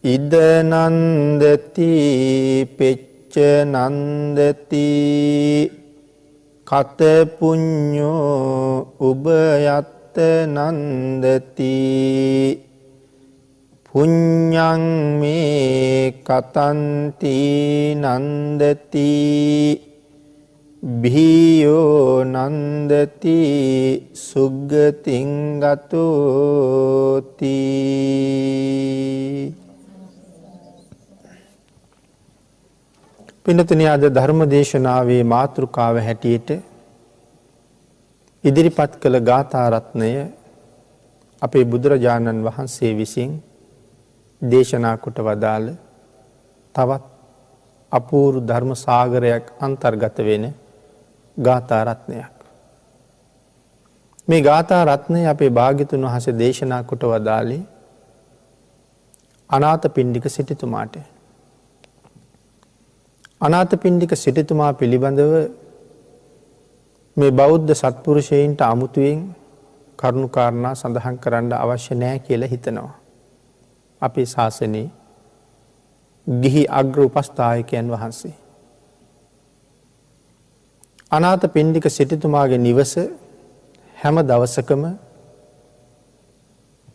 ඉද නන්දති පෙච්ච නන්දති කත පුඤ්ඤෝ උභයත්ත නන්දති පුඤ්ඤං මේ කතන්ති නන්දති භීයෝ නන්දති සුග්ගතින් ගතෝති. පින්නතුනි, අද ධර්ම දේශනාවේ මාතෘකාව හැටියට ඉදිරිපත් කළ ගාථා රත්නය අපේ බුදුරජාණන් වහන්සේ විසින් දේශනා කොට වදාළ තවත් අපූර්ව ධර්ම සාගරයක් අන්තර්ගත වෙන ගාථා රත්නයක්. මේ ගාථා රත්නය අපේ භාග්‍යතුන් වහන්සේ දේශනා කොට වදාළේ අනාථපිණ්ඩික සිටුතුමාට. අනාථපිණ්ඩික සිටුතුමා පිළිබඳව මේ බෞද්ධ සත්පුරුෂයන්ට අමුතුවෙන් කරුණු කාරණා සඳහන් කරන්න අවශ්‍ය නැහැ කියලා හිතනවා. අපේ ශාසනයේ ගිහි අග්‍ර උපස්ථායකයන් වහන්සේ අනාථපිණ්ඩික සිටුතුමාගේ නිවස හැම දවසකම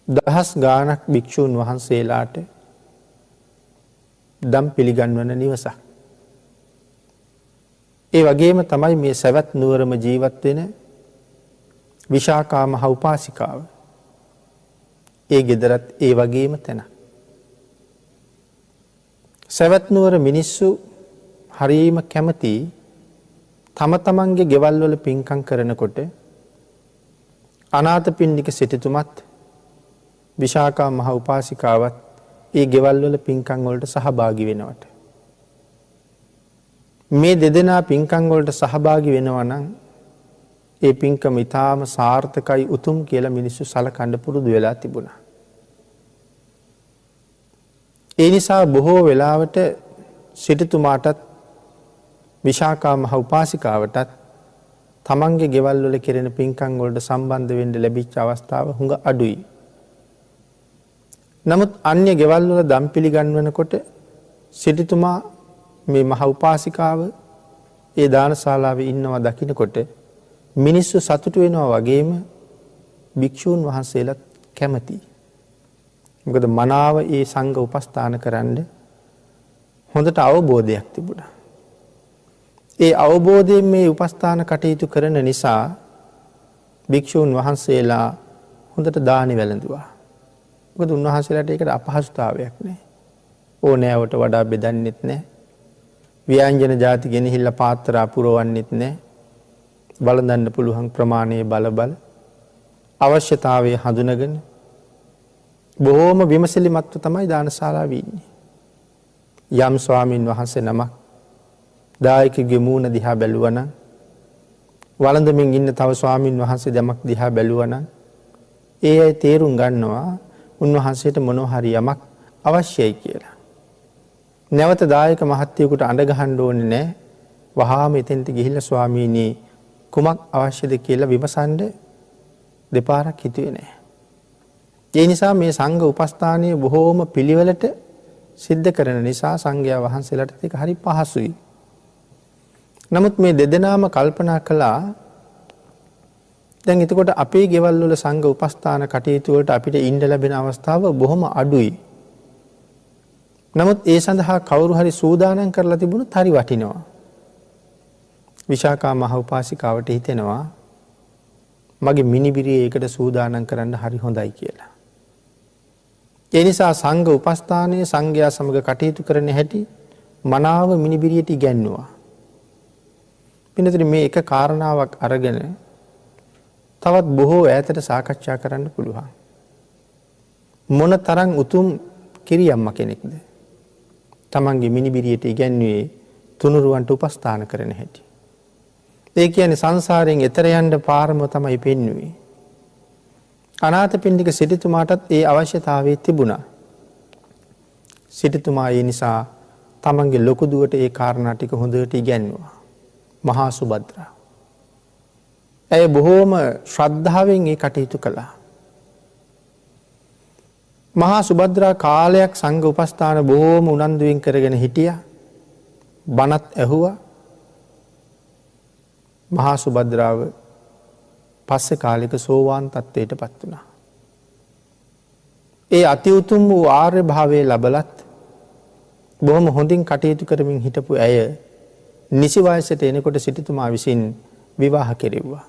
දහස් ගාණක් භික්ෂූන් වහන්සේලාට දම් පිළිගන්වන නිවසක්. ඒ වගේම තමයි මේ සවැත් නුවරම ජීවත් වෙන විශාඛා මහ උපාසිකාව. ඒ ගෙදරත් ඒ වගේම තැන. සවැත් නුවර මිනිස්සු හරීම කැමති තම තමන්ගේ ගෙවල් වල පින්කම් කරනකොට අනාථපිණ්ඩික සිටුතුමත් විශාඛා මහ උපාසිකාවත් ඒ ගෙවල් වල පින්කම් වලට සහභාගී වෙනවට. මේ දෙදෙනා පින්කම් වලට සහභාගී වෙනවා නම් ඒ පින්කම ඊටාම සාර්ථකයි උතුම් කියලා මිනිස්සු සලකන්න පුරුදු වෙලා තිබුණා. ඒ නිසා බොහෝ වෙලාවට සිටුතුමාටත් විශාඛා මහ උපාසිකාවටත් තමන්ගේ ගෙවල් වල කෙරෙන පින්කම් වලට සම්බන්ධ වෙන්න ලැබිච්ච අවස්ථාව හුඟ අඩුයි. නමුත් අන්‍ය ගෙවල් වල දම් පිළිගන්වනකොට සිටුතුමා මේ මහ උපාසිකාව ඒ දානශාලාවේ ඉන්නවා දකින්නකොට මිනිස්සු සතුටු වෙනවා වගේම භික්ෂූන් වහන්සේලාත් කැමතියි. මොකද මනාව ඒ සංඝ උපස්ථාන කරන්න හොඳට අවබෝධයක් තිබුණා. ඒ අවබෝධයෙන් මේ උපස්ථාන කටයුතු කරන නිසා භික්ෂූන් වහන්සේලා හොඳට දානි වැළඳුවා. මොකද උන්වහන්සේලාට ඒකට අපහසුතාවයක් නැහැ. ඕනෑවට වඩා බෙදන්නෙත් නැහැ. ව්‍යංජන ಜಾති ගෙනහිල්ලා පාත්‍රා පුරවන්නෙත් නැහැ. බලඳන්න පුළුවන් ප්‍රමාණයේ බල අවශ්‍යතාවය හඳුනගෙන බොහෝම විමසිලිමත්ව තමයි දානශාලාවේ ඉන්නේ. යම් ස්වාමින් වහන්සේ නමක් දායකගේ මූණ දිහා බැලුවා නම් වළඳමින් ඉන්න තව ස්වාමින් වහන්සේ දෙමක් දිහා බැලුවා නම් ඒ අය තේරුම් ගන්නවා උන්වහන්සේට මොනවා හරි යමක් අවශ්‍යයි කියලා. නැවත දායක මහත්තයෙකුට අඬ ගහන්න ඕනේ නැහැ. වහාම එතෙන්ට ගිහිල්ලා ස්වාමීනි කුමක් අවශ්‍යද කියලා විමසන්න දෙපාරක් හිතුවේ නැහැ. ඒ නිසා මේ සංඝ උපස්ථානයේ බොහෝම පිළිවෙලට සිද්ධ කරන නිසා සංඝයා වහන්සේලාට ඒක හරි පහසුයි. නමුත් මේ දෙදෙනාම කල්පනා කළා දැන් එතකොට අපේ ගෙවල් වල සංඝ උපස්ථාන කටයුතු වලට අපිට ඉන්න ලැබෙන අවස්ථාව බොහොම අඩුයි. නමුත් ඒ සඳහා කවුරු හරි සූදානම් කරලා තිබුණොත් හරි වටිනවා. විශාඛා මහ උපාසිකාවට හිතෙනවා මගේ මිනිබිරිය ඒකට සූදානම් කරන්න හරි හොඳයි කියලා. ඒ නිසා සංඝ උපස්ථානයේ සංඝයා සමග කටයුතු කරන හැටි මනාව මිනිබිරියට ඉගැන්නුවා. පින්නතර මේ එක කාරණාවක් අරගෙන තවත් බොහෝ ඈතට සාකච්ඡා කරන්න පුළුවන්. මොන තරම් උතුම් කිරියම්ම කෙනෙක්ද? තමන්ගේ මිනිබිරියට ඉගැන්වුවේ තුනුරුවන්ට උපස්ථාන කරන හැටි. ඒ කියන්නේ සංසාරයෙන් එතර යන්න පාරම තමයි පෙන්වුවේ. අනාථපිණ්ඩික සිටුතුමාටත් ඒ අවශ්‍යතාවය තිබුණා. සිටුතුමා ඒ නිසා තමන්ගේ ලොකු දුවට ඒ කාරණා ටික හොඳට ඉගැන්වුවා. මහා සුභද්‍රා. ඇය බොහෝම ශ්‍රද්ධාවෙන් ඒ කටයුතු කළා. මහා සුභද්‍රා කාලයක් සංඝ උපස්ථාන බොහෝම උනන්දුවෙන් කරගෙන හිටියා. බණත් ඇහුවා. මහා සුභද්‍රාව පස්සේ කාලෙක සෝවාන් තත්ත්වයට පත් වුණා. ඒ අති උතුම් වූ ආර්ය භාවයේ ලබලත් බොහොම හොඳින් කටයුතු කරමින් හිටපු ඇය නිසි වයසට එනකොට සිටුතුමා විසින් විවාහ කෙරෙව්වා.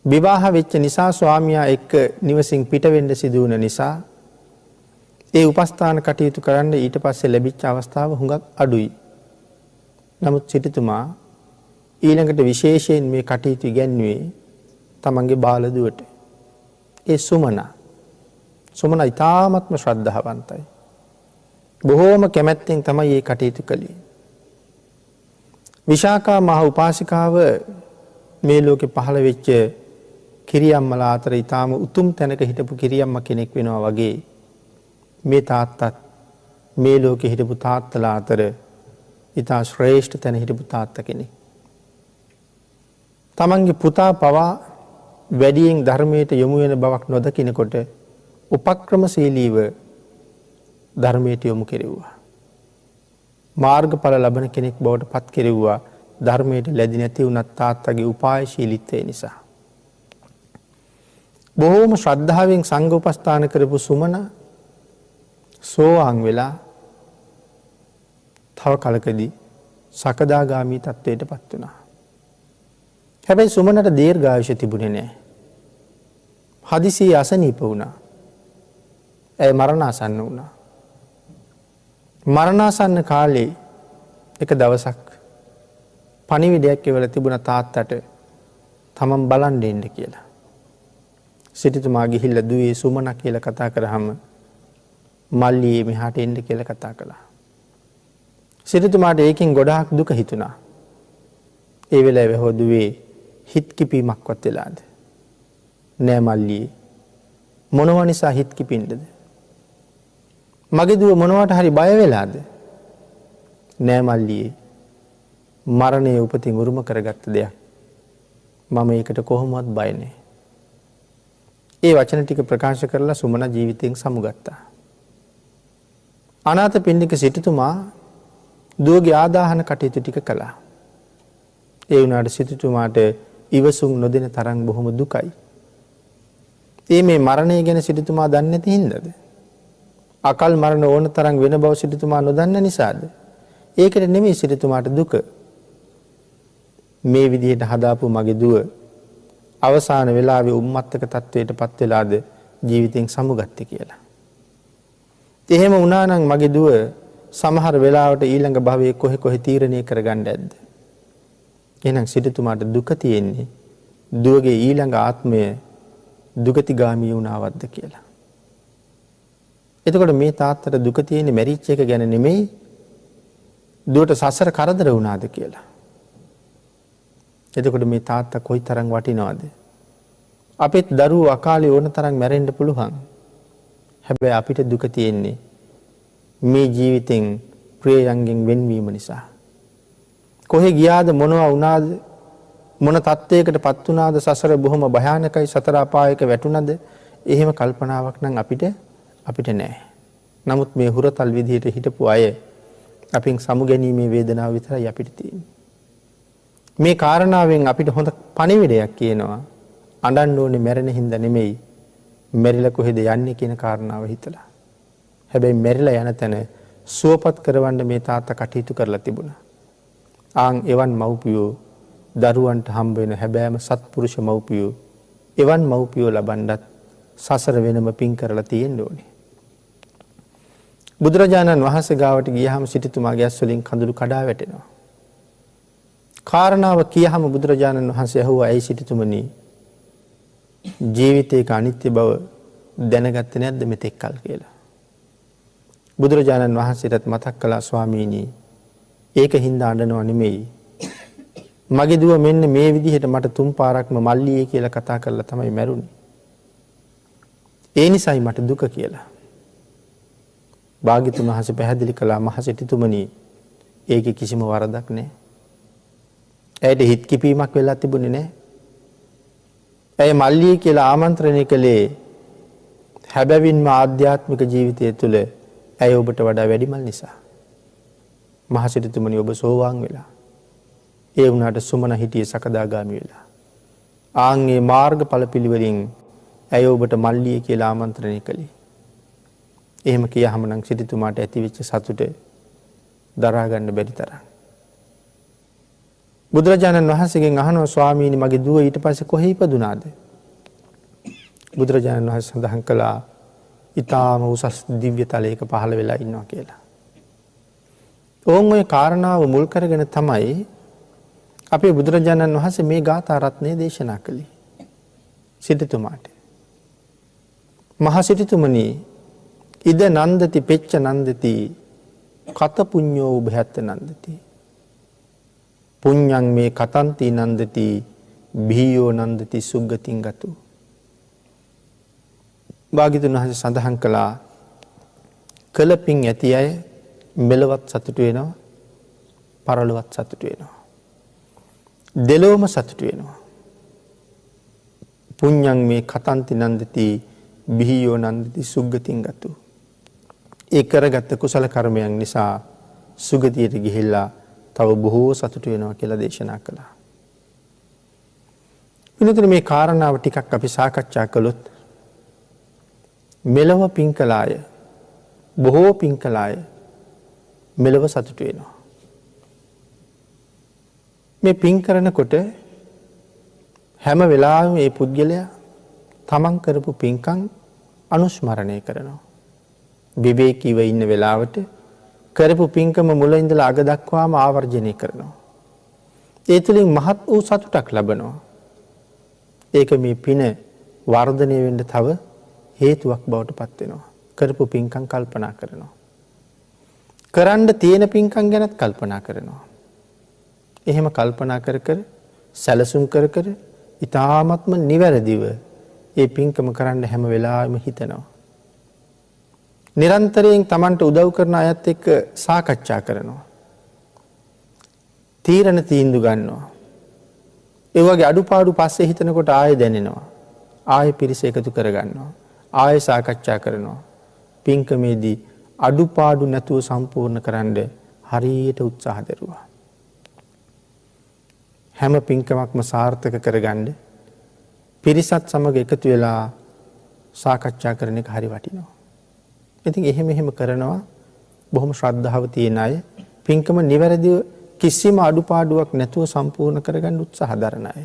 විවාහ වෙච්ච නිසා ස්වාමියා එක්ක නිවසින් පිට වෙන්න සිදු වුණ නිසා ඒ උපස්ථාන කටයුතු කරන්න ඊට පස්සේ ලැබිච්ච අවස්ථාව හුඟක් අඩුයි. නමුත් සිටුතුමා ඊළඟට විශේෂයෙන් මේ කටයුතු ඉගැන්වුවේ තමන්ගේ බාලදුවට. ඒ සුමන ඉතාමත්ම ශ්‍රද්ධාවන්තයි. බොහෝම කැමැත්තෙන් තමයි මේ කටයුතු කළේ. විශාකා මහ උපාසිකාව මේ ලෝකෙ පහළ වෙච්ච කිරියම්මලා අතර ඊටාම උතුම් තැනක හිටපු කිරියම්ම කෙනෙක් වෙනවා වගේ මේ තාත්තත් මේ ලෝකෙ හිටපු තාත්තලා අතර ඊටා ශ්‍රේෂ්ඨ තැන හිටපු තාත්තා කෙනෙක්. තමන්ගේ පුතා පවා වැඩියෙන් ධර්මයට යොමු වෙන බවක් නොදකිනකොට උපක්‍රමශීලීව ධර්මයට යොමු කෙරෙව්වා. මාර්ගඵල ලබන කෙනෙක් බවට පත් කෙරෙව්වා ධර්මයට ලැබි නැති වුණත් තාත්තගේ උපායශීලීත්වය නිසා. බොහෝම ශ්‍රද්ධාවෙන් සංඝ උපස්ථාන කරපු සුමන සෝවාන් වෙලා තව කලකදී සකදාගාමී තත්ත්වයට පත් වුණා. හැබැයි සුමනට දීර්ඝායුෂ තිබුණේ නැහැ. හදිසියේ අසනීප වුණා. ඇය මරණාසන්න වුණා. මරණාසන්න කාලේ එක දවසක් පණිවිඩයක් එවලා තිබුණ තාත්තට තමන් බලන් දෙන්න කියලා. සිටුතුමා ගිහිල්ලා දුවේ සුමන කියලා කතා කරාම මල්ලියේ මෙහාට එන්න කියලා කතා කළා. සිටුතුමාට ඒකෙන් ගොඩාක් දුක හිතුණා. ඒ වෙලාවේ හො දුවේ හිත කිපීමක්වත් වෙලාද? නෑ මල්ලියේ. මොනව නිසා හිත කිපින්නද? මගේ දුව මොනවට හරි බය වෙලාද? නෑ මල්ලියේ. මරණය උපතින් උරුම කරගත්ත දෙයක්. මම ඒකට කොහොමවත් බය නෑ. ඒ වචන ටික ප්‍රකාශ කරලා සුමන ජීවිතයෙන් සමුගත්තා. අනාථපිණ්ඩික සිටුතුමා දුවගේ ආදාහන කටයුතු ටික කළා. ඒ වුණාට සිටුතුමාට ඉවසුම් නොදෙන තරම් බොහොම දුකයි. ඒ මේ මරණය ගැන සිටුතුමා දන්නේ නැති හින්දාද? අකල් මරණ ඕන තරම් වෙන බව සිටුතුමා නොදන්න නිසාද? ඒකට නෙමෙයි සිටුතුමාට දුක. මේ විදිහට හදාපු මගේ දුව අවසාන වෙලාවේ උම්මත්තක තත්වයට පත් වෙලාද ජීවිතෙන් සමුගත්තේ කියලා. එහෙම වුණා නම් මගේ දුව සමහර වෙලාවට ඊළඟ භවයේ කොහෙ තීරණය කරගන්න ඇද්ද? එහෙනම් සිටුතුමාට දුක තියෙන්නේ දුවගේ ඊළඟ ආත්මය දුගතිගාමී වුණාවද්ද කියලා. එතකොට මේ තාත්තට දුක තියෙන්නේ මැරිච් එක ගැන නෙමෙයි දුවට සසර කරදර වුණාද කියලා. එතකොට මේ තාත්තා කොයි තරම් වටිනවද? අපිත් දරුවෝ අකාලේ ඕන තරම් මැරෙන්න පුළුවන්. හැබැයි අපිට දුක තියෙන්නේ මේ ජීවිතෙන් ප්‍රියයන්ගෙන් වෙන්වීම නිසා. කොහෙ ගියාද මොනවා වුණාද මොන තත්ත්වයකටපත් වුණාද සසර බොහොම භයානකයි සතර අපායක වැටුණද එහෙම කල්පනාවක් නම් අපිට නැහැ. නමුත් මේ හුරතල් විදිහට හිටපු අය අපින් සමුගැනීමේ වේදනාව විතරයි අපිට තියෙන්නේ. මේ කාරණාවෙන් අපිට හොඳ පණිවිඩයක් කියනවා. අඬන්න ඕනේ මැරෙන හින්දා නෙමෙයි. මැරිලා කොහෙද යන්නේ කියන කාරණාව හිතලා. හැබැයි මැරිලා යන තැන සුවපත් කරවන්න මේ තාත්තා කටයුතු කරලා තිබුණා. ආන් එවන් මව්පියෝ දරුවන්ට හම්බ වෙන හැබෑම සත්පුරුෂ මව්පියෝ එවන් මව්පියෝ ලබන්නත් සසර වෙනම පින් කරලා තියෙන්න ඕනේ. බුදුරජාණන් වහන්සේ ගාවට ගියහම සිටුතුමාගේ ඇස් වලින් කඳුළු කඩා වැටෙනවා. කාරණාව කියහම බුදුරජාණන් වහන්සේ අහුවා ඇයි සිටුතුමනි ජීවිතයක අනිත්‍ය බව දැනගත්තේ නැද්ද මෙතෙක් කල් කියලා. බුදුරජාණන් වහන්සේටත් මතක් කළා ස්වාමීනි ඒක හින්දා අඬනව නෙමෙයි. මගේ දුව මෙන්න මේ විදිහට මට තුන් පාරක්ම මල්ලියේ කියලා කතා කරලා තමයි මැරුණේ. ඒ නිසායි මට දුක කියලා. භාග්‍යතුන් වහන්සේ පැහැදිලි කළා මහ සිටුතුමනි ඒකේ කිසිම වරදක් නැහැ. ඇයට හිත කිපීමක් වෙලා තිබුණේ නැහැ. ඇය මල්ලියේ කියලා ආමන්ත්‍රණය කළේ හැබැවින්ම ආධ්‍යාත්මික ජීවිතය තුළ ඇය ඔබට වඩා වැඩිමල් නිසා. මහසිරිතුමනි ඔබ සෝවාන් වෙලා. ඒ වුණාට සුමන හිටියේ සකදාගාමි වෙලා. ආන්ගේ මාර්ග ඵල පිළිවෙලින් ඇය ඔබට මල්ලිය කියලා ආමන්ත්‍රණය කළේ. එහෙම කියහම නම් සිරිතුමාට ඇතිවෙච්ච සතුට දරා ගන්න බැරි තරම්. බුදුරජාණන් වහන්සේගෙන් අහනවා ස්වාමීනි මගේ දුව ඊට පස්සේ කොහේ ඉපදුනාද? බුදුරජාණන් වහන්සේ සඳහන් කළා ඊටාම උසස් දිව්‍ය තලයක පහළ වෙලා ඉන්නවා කියලා. ඕන් ඔය කාරණාව මුල් කරගෙන තමයි අපේ බුදුරජාණන් වහන්සේ මේ ගාථා රත්නය දේශනා කළේ. සිටුතුමාට. මහා සිටුතුමනි ඉද නන්දති පෙච්ච නන්දති කත පුඤ්ඤෝ උභයත් නන්දති. පුඤ්ඤං මේ කතන්ති නන්දති බිහියෝ නන්දති සුග්ගතින් ගතු. භාග්‍යවතුන් වහන්සේ සඳහන් කළා කලපින් ඇති අය මෙලවත් සතුටු වෙනවා පරලොවත් සතුටු වෙනවා. දෙලොවම සතුටු වෙනවා. පුඤ්ඤං මේ කතන්ති නන්දති බිහියෝ නන්දති සුග්ගතින් ගතු. ඒ කරගත්ත කුසල කර්මයන් නිසා සුගතියට ගිහිල්ලා තව බොහෝ සතුටු වෙනවා කියලා දේශනා කළා. වෙනතර මේ කාරණාව ටිකක් අපි සාකච්ඡා කළොත් මෙලව පින් කළාය බොහෝ පින් කළාය මෙලව සතුටු වෙනවා. මේ පින් කරනකොට හැම වෙලාවෙම මේ පුද්ගලයා තමන් කරපු පින්කම් අනුස්මරණය කරනවා. විවේකීව ඉන්න වෙලාවට කරපු පින්කම මුල ඉඳලා අග දක්වාම ආවර්ජනය කරනවා. ඒ තුලින් මහත් වූ සතුටක් ලබනවා. ඒක මේ පින වර්ධනය වෙන්න තව හේතුවක් බවට පත් වෙනවා. කරපු පින්කම් කල්පනා කරනවා. කරන්න තියෙන පින්කම් ගැනත් කල්පනා කරනවා. එහෙම කල්පනා කර කර සැලසුම් කර කර ඊ타ත්ම නිවැරදිව ඒ පින්කම කරන්න හැම වෙලාවෙම හිතනවා. නිරන්තරයෙන් Tamanට උදව් කරන අයත් එක්ක සාකච්ඡා කරනවා. තීරණ තීන්දුව ගන්නවා. ඒ වගේ අඩුපාඩු පස්සේ හිතනකොට ආයෙ දැනෙනවා. ආයෙ පිරිස එකතු කරගන්නවා. ආයෙ සාකච්ඡා කරනවා. පින්කමේදී අඩුපාඩු නැතුව සම්පූර්ණ කරන්න හරියට උත්සාහ දරුවා. හැම පින්කමක්ම සාර්ථක කරගන්න පිරිසත් සමග එකතු වෙලා සාකච්ඡා කරන එක හරි වටිනවා. ඉතින් එහෙම කරනවා බොහොම ශ්‍රද්ධාව තියෙන අය පින්කම නිවැරදිව කිසිම අඩුපාඩුවක් නැතුව සම්පූර්ණ කරගන්න උත්සාහ දරන අය.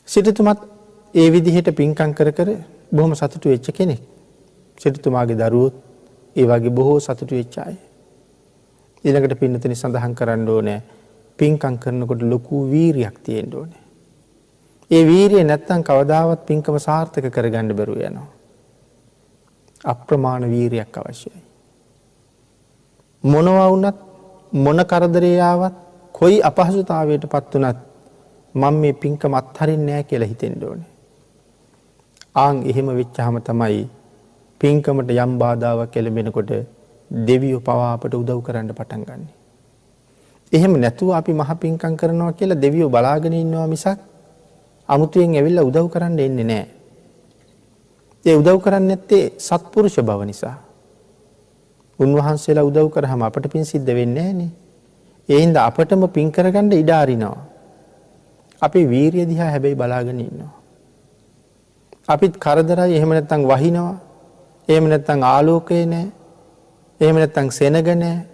සිටුතුමත් ඒ විදිහට පින්කම් කර කර බොහොම සතුටු වෙච්ච කෙනෙක්. සිටුතුමාගේ දරුවොත් ඒ වගේ බොහෝ සතුටු වෙච්ච අය. ඊළඟට පින්නතනි සඳහන් කරන්න ඕනේ පින්කම් කරනකොට ලොකු වීරියක් තියෙන්න ඕනේ. ඒ වීරිය නැත්තම් කවදාවත් පින්කම සාර්ථක කරගන්න බැරුව යනවා. අප්‍රමාණ වීරියක් අවශ්‍යයි. මොනවා වුණත් මොන කරදරේ ආවත් කොයි අපහසුතාවයකටපත් වුණත් මම මේ පින්කම අත්හරින්නේ නැහැ කියලා හිතෙන්න ඕනේ. ආන් එහෙම වෙච්චාම තමයි පින්කමට යම් බාධාවක් එළඹෙනකොට දෙවියෝ පවා අපට උදව් කරන්න පටන් ගන්න. එහෙම නැතුව අපි මහ පින්කම් කරනවා කියලා දෙවියෝ බලාගෙන ඉන්නවා මිසක් අමුතුවෙන් ඇවිල්ලා උදව් කරන්න එන්නේ නැහැ. ඒ උදව් කරන්නේ නැත්තේ සත්පුරුෂ බව නිසා. උන්වහන්සේලා උදව් කරාම අපට පින් සිද්ධ වෙන්නේ නැහනේ. ඒ හින්දා අපටම පින් කරගන්න ඉඩ අරිනවා. අපේ වීරිය දිහා හැබැයි බලාගෙන ඉන්නවා. අපිත් කරදරයි එහෙම නැත්නම් වහිනවා. එහෙම නැත්නම් ආලෝකය නැහැ. එහෙම නැත්නම් සෙනග නැහැ.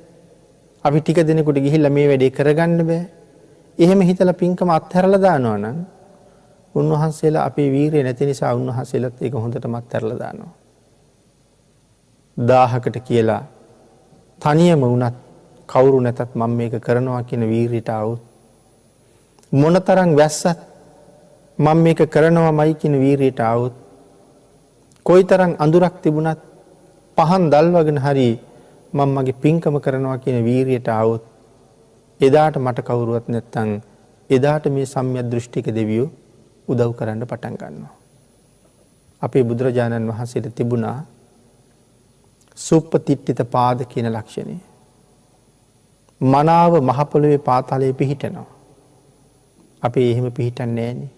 අපි ටික දිනකට ගිහිල්ලා මේ වැඩේ කරගන්න බෑ. එහෙම හිතලා පින්කම අත්හැරලා දානවා නම් උන්වහන්සේලා අපේ වීරිය නැති නිසා උන්වහන්සේලාත් ඒක හොඳටම අත්හැරලා දානවා. 1000කට කියලා තනියම වුණත් කවුරු නැතත් මම මේක කරනවා කියන වීරියට આવුත් මොනතරම් වැස්සත් මම මේක කරනවාමයි කියන වීරියට આવුත් කොයිතරම් අඳුරක් තිබුණත් පහන් දල්වගෙන හරි මම මගේ පින්කම කරනවා කියන වීරියට આવුත් එදාට මට කවුරුවත් නැත්තම් එදාට මේ සම්‍යක් දෘෂ්ටික දෙවියෝ උදව් කරන්න පටන් ගන්නවා. අපේ බුදුරජාණන් වහන්සේට තිබුණා සුප්පතිට්ඨිත පාද කියන ලක්ෂණය. මනාව මහ පොළොවේ පාතාලයේ පිහිටනවා. අපි එහෙම පිහිටන්නේ නැහනේ.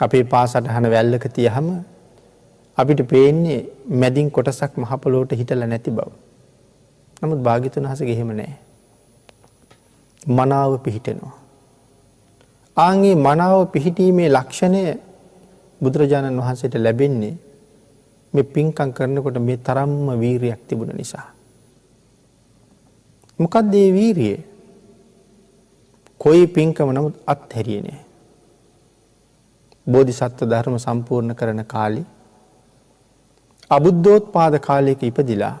අපේ පාසටහන වැල්ලක තියහම අපිට පේන්නේ මැදින් කොටසක් මහ පොළොවට හිටලා නැති බව. නමුත් භාග්‍යතුන් වහන්සේගේ එහෙම නැහැ. මනාව පිහිටෙනවා. ආන්ගේ මනාව පිහිටීමේ ලක්ෂණය බුදුරජාණන් වහන්සේට ලැබෙන්නේ මේ පින්කම් කරනකොට මේ තරම්ම වීරියක් තිබුණ නිසා. මොකක්ද මේ වීරිය? කොයි පින්කම නමුත් අත්හැරියේ නෑ. බෝධිසත්ව ධර්ම සම්පූර්ණ කරන කාලේ අබුද්ධෝත්පාද කාලයක ඉපදිලා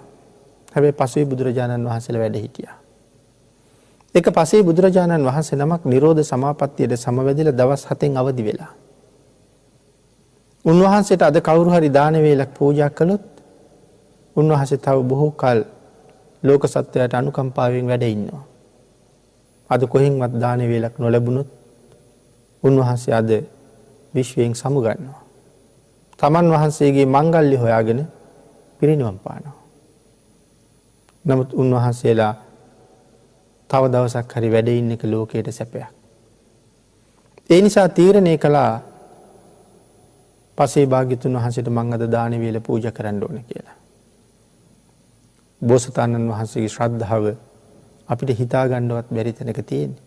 හැබැයි පස්සේ බුදුරජාණන් වහන්සේලා වැඩ හිටියා. එක පස්සේ බුදුරජාණන් වහන්සේ නමක් නිරෝධ සමාපත්තියට සමවැදිලා දවස් 7න් අවදි වෙලා. උන්වහන්සේට අද කවුරු හරි දාන වේලක් පූජා කළොත් උන්වහන්සේ තව බොහෝ කල ලෝක සත්වයාට අනුකම්පාවෙන් වැඩ ඉන්නවා. අද කොහෙන්වත් දාන වේලක් නොලැබුණොත් උන්වහන්සේ අද විශ්වයෙන් සමුගන්නවා. තමන් වහන්සේගේ මංගල්‍ය හොයාගෙන පිරිනිවන් පානවා. නමුත් උන්වහන්සේලා තව දවසක් හරි වැඩ ඉන්න එක ලෝකයට සැපයක්. ඒ නිසා තීරණය කළා පසේ භාග්‍යතුන් වහන්සේට මං අද දාන වේල පූජා කරන්න ඕන කියලා. බෝසතාණන් වහන්සේගේ ශ්‍රද්ධාව අපිට හිතා ගන්නවත් බැරි තැනක තියෙන්නේ.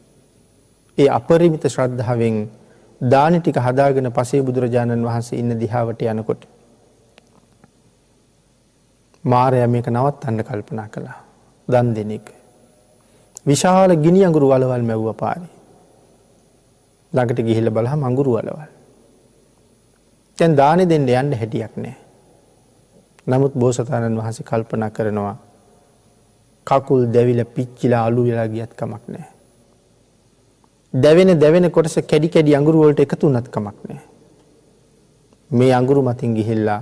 ඒ අපරිමිත ශ්‍රද්ධාවෙන් දාන ටික හදාගෙන පසේ බුදුරජාණන් වහන්සේ ඉන්න දිහාවට යනකොට මාරයා මේක නවත්තන්න කල්පනා කළා. දන් දෙන එක. විශාල ගිනි අඟුරු වලවල් මැව්වා පාරේ. ළඟට ගිහිල්ලා බලහම අඟුරු වලවල්. දැන් දානෙ දෙන්න යන්න හැටියක් නැහැ. නමුත් බෝසතාණන් වහන්සේ කල්පනා කරනවා කකුල් දැවිලා පිච්චිලා අලු වෙලා ගියත් කමක් නැහැ. දැවෙන කොටස කැඩි කැඩි අඟුරු වලට එකතු වුණත් කමක් නැහැ. මේ අඟුරු මතින් ගිහිල්ලා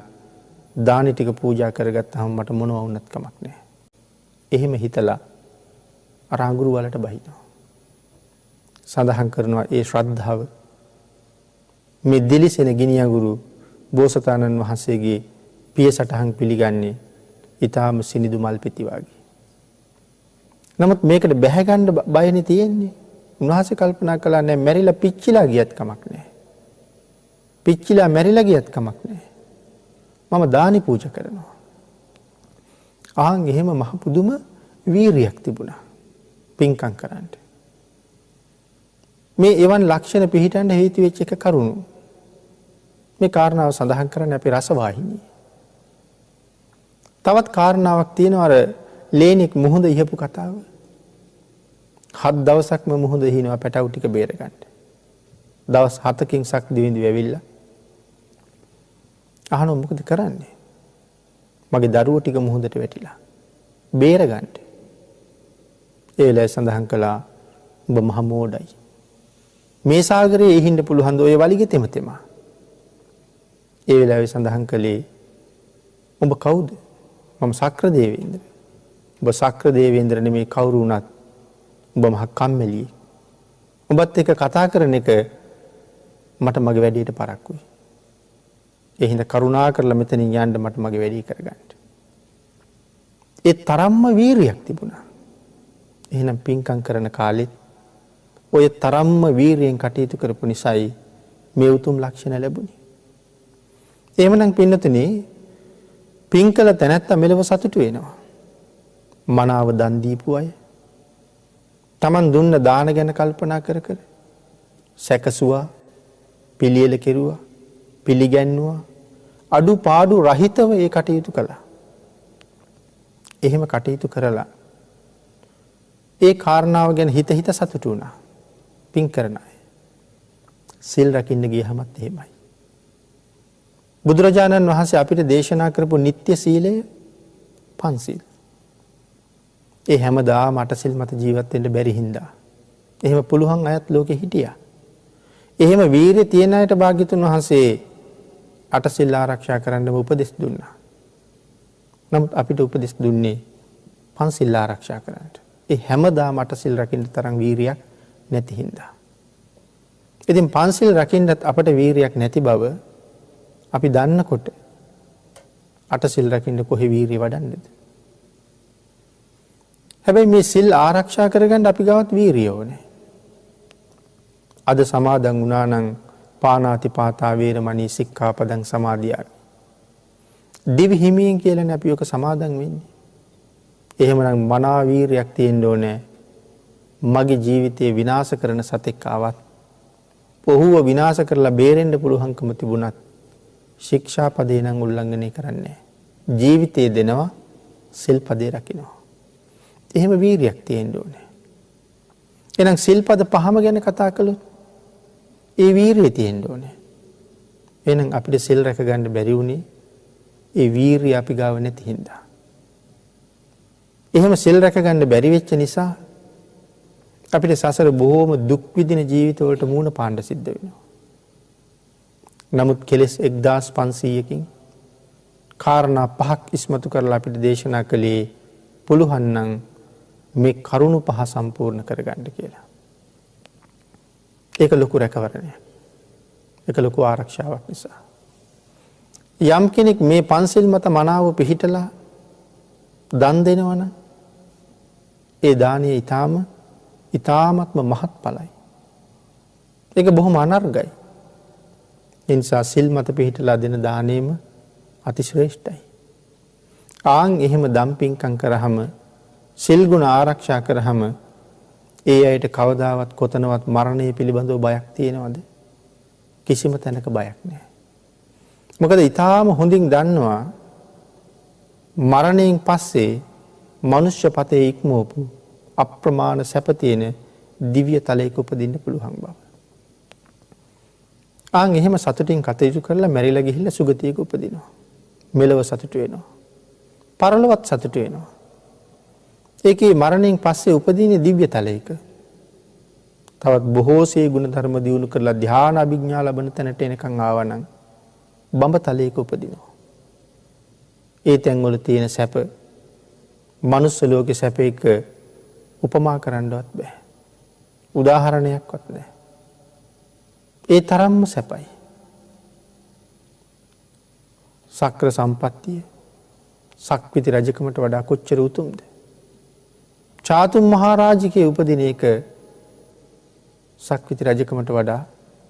දානි ටික පූජා කරගත්තාම මට මොනවා වුණත් කමක් නැහැ. එහෙම හිතලා අර අඟුරු වලට බහිනවා. සඳහන් කරනවා ඒ ශ්‍රද්ධාව මේ දිලිසෙන ගිනි අඟුරු බෝසතාණන් වහන්සේගේ පිය සටහන් පිළිගන්නේ ඊටාම සිනිදු මල් පෙති වගේ. නමුත් මේකට බැහැ ගන්න බයනේ තියෙන්නේ. උන්වහන්සේ කල්පනා කළා නෑ මැරිලා පිච්චිලා ගියත් කමක් නෑ. පිච්චිලා මැරිලා ගියත් කමක් නෑ. මම දානි පූජා කරනවා. ආන් එහෙම මහ පුදුම වීරියක් තිබුණා. පින්කම් කරන්න. මේ එවන් ලක්ෂණ පිළිහිටන්න හේතු වෙච්ච එක කරුණු. මේ කාරණාව සඳහන් කරන්නේ අපේ රසවාහිනියේ. තවත් කාරණාවක් තියෙනවා අර ලේනික් මුහුද ඉහපු කතාව. 7 දවසක්ම මුහුද ඉහිනවා පැටවු ටික බේර ගන්න. දවස් 7කින් සක් දිවිඳි වෙවිලා. අහනවා මොකද කරන්නේ? මගේ දරුවෝ ටික මුහුදට වැටිලා. බේර ගන්න. ඒ වෙලාවේ සඳහන් කළා ඔබ මහ මෝඩයි. මේ සාගරයේ ඉහින්න පුළුවන් ද ඔය වලිගෙ තෙම. ඒ වෙලාවේ සඳහන් කළේ ඔබ කවුද? මම සක්‍ර දේවේන්ද්‍ර. ඔබ සක්‍ර දේවේන්ද්‍ර නෙමේ කවුරු වුණත් ඔබ මහ කම්මැලියෙක්. ඔබත් එක්ක කතා කරන එක මට මගේ වැඩේට පරක්කුයි. ඒ හින්දා කරුණා කරලා මෙතනින් යන්න මට මගේ වැඩේ කරගන්න. ඒ තරම්ම වීරියක් තිබුණා. එහෙනම් පින්කම් කරන කාලෙත් ඔය තරම්ම වීරියෙන් කටයුතු කරපු නිසායි මේ උතුම් ලක්ෂණ ලැබුණේ. එහෙමනම් පින්නතුනි පින්කල තැනැත්තා මෙලව සතුටු වෙනවා. මනාව දන් දීපු අය Taman දුන්න දාන ගැන කල්පනා කර සැකසුවා, පිළියෙල කෙරුවා, පිළිගැන්නුවා, අඩුපාඩු රහිතව ඒ කටයුතු කළා. එහෙම කටයුතු කරලා ඒ කාරණාව ගැන හිත සතුටු වුණා. පින් කරන අය. සිල් රකින්න ගියහමත් එහෙමයි. බුදුරජාණන් වහන්සේ අපිට දේශනා කරපු නිත්‍ය සීලය පන්සිල්. ඒ හැමදාම අටසිල් මත ජීවත් වෙන්න බැරි හින්දා. එහෙම පුළුවන් අයත් ලෝකෙ හිටියා. එහෙම වීරිය තියෙන අයට භාග්‍යතුන් වහන්සේ අටසිල් ආරක්ෂා කරන්නම උපදෙස් දුන්නා. නමුත් අපිට උපදෙස් දුන්නේ පන්සිල් ආරක්ෂා කරන්න. ඒ හැමදාම අටසිල් රකින්න තරම් වීරියක් නැති හින්දා. ඉතින් පන්සිල් රකින්නත් අපට වීරියක් නැති බව අපි දන්නකොට අටසිල් රකින්න කොහෙ වීරිය වඩන්නේද? හැබැයි මේ සිල් ආරක්ෂා කරගන්න අපි ගාවත් වීරිය ඕනේ. අද සමාදන් වුණා නම් පාණාති පාතා වේරමණී සික්ඛාපදං සමාදියාමි. දිවි හිමියෙන් කියලානේ අපි ඔක සමාදන් වෙන්නේ. එහෙමනම් මනා වීරියක් තියෙන්න ඕනේ. මගේ ජීවිතේ විනාශ කරන සතෙක් ආවත් ඔහුව විනාශ කරලා බේරෙන්න පුළුවන්කම තිබුණත් ශික්ෂාපදේ නම් උල්ලංඝනය කරන්නේ නැහැ. ජීවිතේ දෙනවා සිල්පදේ රකින්නවා. එහෙම වීරියක් තියෙන්න ඕනේ. එහෙනම් සිල්පද පහම ගැන කතා කළොත් ඒ වීරිය තියෙන්න ඕනේ. එහෙනම් අපිට සිල් රැක ගන්න බැරි වුණේ ඒ වීරිය අපි ගාව නැති හින්දා. එහෙම සිල් රැක ගන්න බැරි වෙච්ච නිසා අපිට සසර බොහෝම දුක් විඳින ජීවිතවලට මුහුණ පාන්න සිද්ධ වෙනවා. නමුත් කෙලෙස් 1500කින් කාරණා පහක් ඉස්මතු කරලා අපිට දේශනා කළේ පුළුවන් නම් මේ කරුණු පහ සම්පූර්ණ කරගන්න කියලා. ඒක ලොකු රැකවරණයක්. ඒක ලොකු ආරක්ෂාවක් නිසා. යම් කෙනෙක් මේ පන්සිල් මත මනාව පිහිටලා දන් දෙනවනම් ඒ දානය ඊ타මත්ම මහත්ඵලයි. ඒක බොහොම අනර්ගයි. ඒ නිසා සිල් මත පිහිටලා දෙන දානෙම අතිශ්‍රේෂ්ඨයි. ආන් එහෙම දම් පින්කම් කරාම සිල් ගුණ ආරක්ෂා කරාම ඒ අයට කවදාවත් කොතනවත් මරණය පිළිබඳව බයක් තියෙනවද? කිසිම තැනක බයක් නැහැ. මොකද ඊටාම හොඳින් දන්නවා මරණයෙන් පස්සේ මනුෂ්‍ය පතේ ඉක්මවපු අප්‍රමාණ සැප තියෙන දිව්‍ය තලයක උපදින්න පුළුවන් බව. ආන් එහෙම සතුටින් කටයුතු කරලා මැරිලා ගිහිල්ලා සුගතියක උපදිනවා. මෙලව සතුටු වෙනවා. පරලොවත් සතුටු වෙනවා. ඒකේ මරණයෙන් පස්සේ උපදින්නේ දිව්‍ය තලයක. තවත් බොහෝසේ ගුණ ධර්ම දියුණු කරලා ධ්‍යාන අභිඥා ලබන තැනට එනකන් ආවනම් බඹ තලයක උපදිනවා. ඒ තැන්වල තියෙන සැප මනුස්ස ලෝකේ සැපයක උපමා කරන්නවත් බෑ. උදාහරණයක්වත් නැහැ. ඒ තරම්ම සැපයි. සක්‍ර සම්පත්තිය සක්විති රජකමට වඩා කොච්චර උතුම්ද? චාතුම් මහරජකේ උපදින එක සක්විති රජකමට වඩා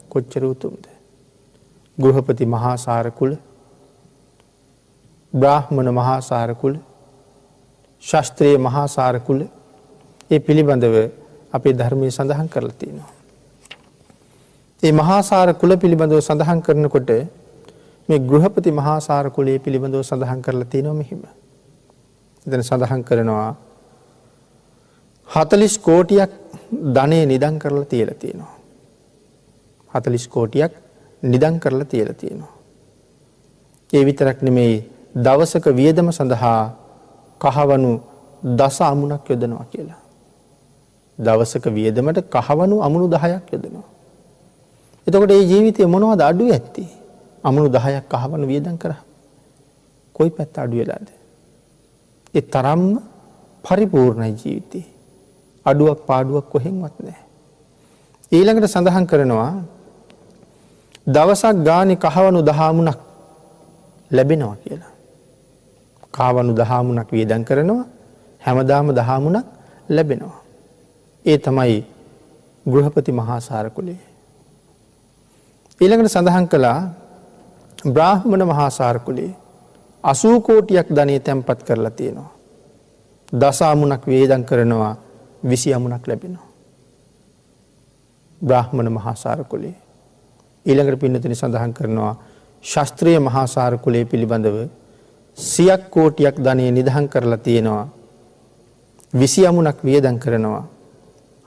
කොච්චර උතුම්ද? ගෘහපති මහාසාර කුල, බ්‍රාහ්මණ මහාසාර කුල, ශාස්ත්‍රීය මහාසාර කුල ඒ පිළිබඳව අපේ ධර්මයේ සඳහන් කරලා තියෙනවා. මේ මහාසාර කුල පිළිබඳව සඳහන් කරනකොට මේ ගෘහපති මහාසාර කුලයේ පිළිබඳව සඳහන් කරලා තියෙනවා මෙහිම. එතන සඳහන් කරනවා 40 කෝටියක් ධනෙ නිදන් කරලා තියලා තියෙනවා. 40 කෝටියක් නිදන් කරලා තියලා තියෙනවා. ඒ විතරක් නෙමෙයි දවසක වියදම සඳහා කහවණු දස අමුණක් යොදනවා කියලා. දවසක වියදමට කහවණු අමුණු 10ක් යොදනවා. එතකොට මේ ජීවිතේ මොනවද අඩු ඇත්තේ? අමුණු 10ක් කහවණු වියදම් කරා. කොයි පැත්ත අඩු වෙලාද? ඒ තරම්ම පරිපූර්ණයි ජීවිතේ. අඩුවක් පාඩුවක් කොහෙන්වත් නැහැ. ඊළඟට සඳහන් කරනවා දවසක් ගානේ කහවණු 10 අමුණක් ලැබෙනවා කියලා. කහවණු 10 අමුණක් වියදම් කරනවා හැමදාම 10 අමුණක් ලැබෙනවා. ඒ තමයි ගෘහපති මහාසාර කුලය. ඊළඟට සඳහන් කළා බ්‍රාහ්මණ මහාසාර කුලේ 80 කෝටියක් ධනෙ තැන්පත් කරලා තියෙනවා. දස අමුණක් වේදම් කරනවා 20 අමුණක් ලැබෙනවා. බ්‍රාහ්මණ මහාසාර කුලේ. ඊළඟට පින්නතුනි සඳහන් කරනවා ශාස්ත්‍රීය මහාසාර කුලේ පිළිබඳව 100 කෝටියක් ධනෙ නිදහම් කරලා තියෙනවා. 20 අමුණක් වේදම් කරනවා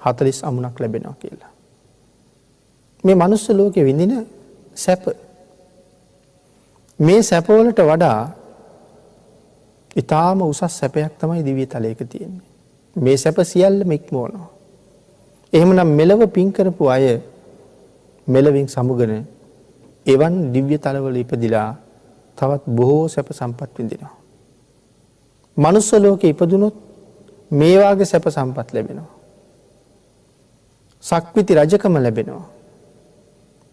40 අමුණක් ලැබෙනවා කියලා. මේ මනුස්ස ලෝකේ විඳින සැප මේ සැපවලට වඩා ඊටාම උසස් සැපයක් තමයි දිව්‍ය තලයක තියෙන්නේ. මේ සැප සියල්ලම ඉක්මවනවා. එහෙමනම් මෙලව පින් කරපු අය මෙලවින් සමුගන එවන් දිව්‍ය තලවල ඉපදිලා තවත් බොහෝ සැප සම්පත් විඳිනවා. මනුස්ස ලෝකේ ඉපදුනොත් මේ වාගේ සැප සම්පත් ලැබෙනවා. සක්විති රජකම ලැබෙනවා.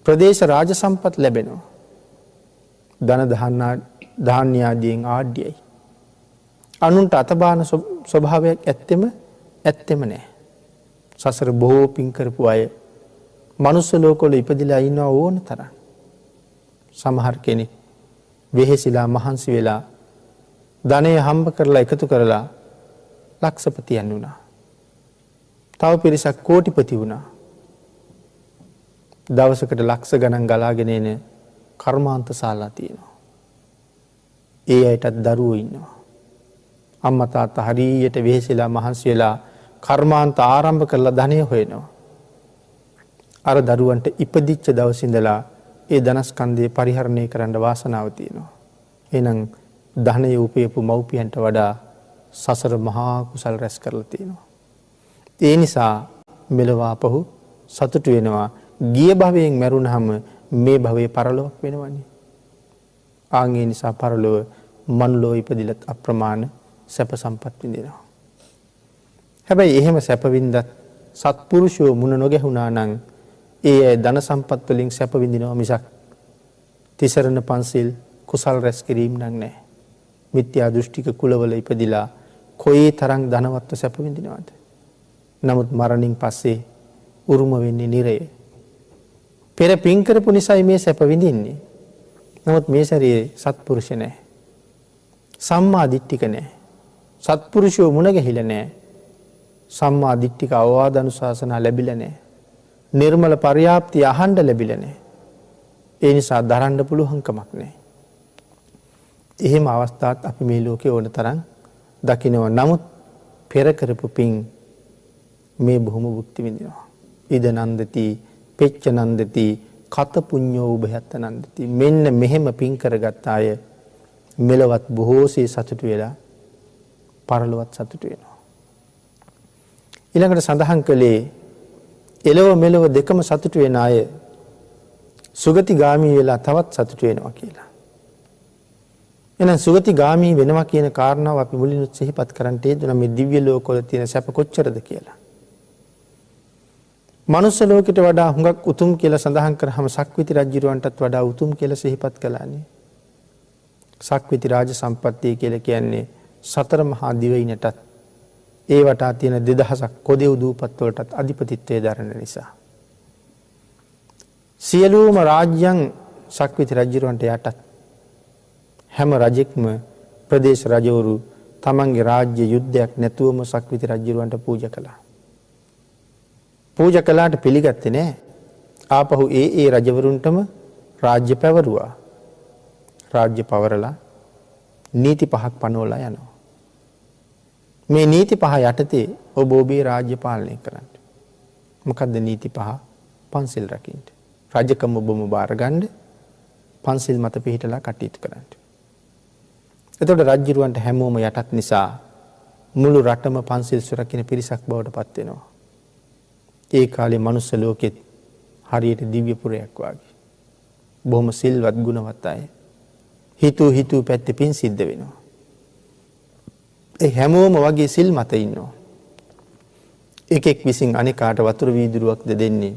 ප්‍රදේශ රාජ සම්පත් ලැබෙනවා. ධන ධාන්‍ය ආදීන් ආඩ්‍යයි. අනුන්ට අතබාන ස්වභාවයක් ඇත්තෙම නැහැ. සසර බොහෝ පින් කරපු අය මනුස්ස ලෝකවල ඉපදිලා ඉන්නවා ඕන තරම්. සමහර කෙනෙක් වෙහෙසිලා මහන්සි වෙලා ධනය හම්බ කරලා එකතු කරලා ලක්ෂපතියන් වුණා. තව පිරිසක් කෝටිපති වුණා. දවසකට ලක්ෂ ගණන් ගලාගෙන එන කර්මාන්ත ශාලා තියෙනවා. ඒ අයටත් දරුවෝ ඉන්නවා. අම්මා තාත්තා හරියට වෙහෙසිලා මහන්සි වෙලා කර්මාන්ත ආරම්භ කරලා ධනය හොයනවා. අර දරුවන්ට ඉපදිච්ච දවසේ ඉඳලා ඒ ධනස්කන්ධය පරිහරණය කරන්න වාසනාව තියෙනවා. එහෙනම් ධනය උපයපු මව්පියන්ට වඩා සසර මහා කුසල් රැස් කරලා තියෙනවා. ඒ නිසා මෙලොව ආපහු සතුටු වෙනවා. ගිය භවයෙන් මැරුණාම මේ භවයේ පරලොවක් වෙනවනේ. ආන්ගේ නිසා පරලොව මනුලෝ ඉපදිලත් අප්‍රමාණ සැප සම්පත් විඳිනවා. හැබැයි එහෙම සැප වින්දත් සත්පුරුෂයෝ මුණ නොගැහුණා නම් ඒ අය ධන සම්පත් වලින් සැප විඳිනවා මිසක් තිසරණ පන්සිල් කුසල් රැස් කිරීම නම් නැහැ. මිත්‍යා දෘෂ්ටික කුලවල ඉපදිලා කොයි තරම් ධනවත්ව සැප විඳිනවද? නමුත් මරණින් පස්සේ උරුම වෙන්නේ නිරය. පෙර පින් කරපු නිසායි මේ සැප විඳින්නේ. නමුත් මේ ශරීරේ සත්පුරුෂ නැහැ. සම්මා දිට්ඨික නැහැ. සත්පුරුෂයෝ මුණ ගැහිලා නැහැ. සම්මා දිට්ඨික අවවාද අනුශාසනා ලැබිලා නැහැ. නිර්මල පර්යාප්තිය අහන්න ලැබිලා නැහැ. ඒ නිසා දරන්න පුළුවන් කමක් නැහැ. එහෙම අවස්ථාත් අපි මේ ලෝකේ ඕන තරම් දකිනවා. නමුත් පෙර කරපු පින් මේ බොහොම භුක්ති විඳිනවා. ඉද නන්දති පෙච්ච නන්දති කත පුඤ්ඤෝ උභයත්ත නන්දති. මෙන්න මෙහෙම පින් කරගත් අය මෙලවත් බොහෝසේ සතුටු වෙලා පරලොවත් සතුටු වෙනවා. ඊළඟට සඳහන් කළේ එලව මෙලව දෙකම සතුටු වෙන අය සුගතිගාමී වෙලා තවත් සතුටු වෙනවා කියලා. එහෙනම් සුගතිගාමී වෙනවා කියන කාරණාව අපි මුලින්ම සිහිපත් කරන්න තියෙනවා. මේ දිව්‍ය ලෝකවල තියෙන සැප කොච්චරද කියලා. මනුස්ස ලෝකෙට වඩා හුඟක් උතුම් කියලා සඳහන් කරාම සක්විති රජුරවන්ටත් වඩා උතුම් කියලා සිහිපත් කළානේ. සක්විති රාජ සම්පත්තිය කියලා කියන්නේ සතර මහා දිවයිනටත් ඒ වටා තියෙන 2000ක් කොදෙව් දූපත් වලටත් අධිපතිත්වයේ දරන නිසා. සියලුම රාජ්‍යයන් සක්විති රජුරවන්ට යටත්. හැම රජෙක්ම ප්‍රදේශ රජවරු තමන්ගේ රාජ්‍ය යුද්ධයක් නැතුවම සක්විති රජුරවන්ට පූජා කළා. පූජා කළාට පිළිගත්තේ නැහැ. ආපහු ඒ රජවරුන්ටම රාජ්‍ය පැවරුවා. රාජ්‍ය පවරලා නීති පහක් පනවලා යනවා. මේ නීති පහ යටතේ ඔබ ඔබේ රාජ්‍ය පාලනය කරන්න. මොකද්ද නීති පහ? පන්සිල් රකින්න. රජකම ඔබම බාර ගන්න. පන්සිල් මත පිහිටලා කටයුතු කරන්න. එතකොට රජුරවන්ට හැමෝම යටත් නිසා මුළු රටම පන්සිල් සුරකින්න පිරිසක් බවට පත් වෙනවා. ඒ කාලේ මනුස්ස ලෝකෙත් හරියට දිව්‍ය පුරයක් වගේ. බොහොම සිල්වත් ගුණවත් අය. හිතු පැත්තේ පින් සිද්ධ වෙනවා. ඒ හැමෝම වගේ සිල් මත ඉන්නවා. එකෙක් විසින් අනිකාට වතුර වීදුරුවක්ද දෙන්නේ.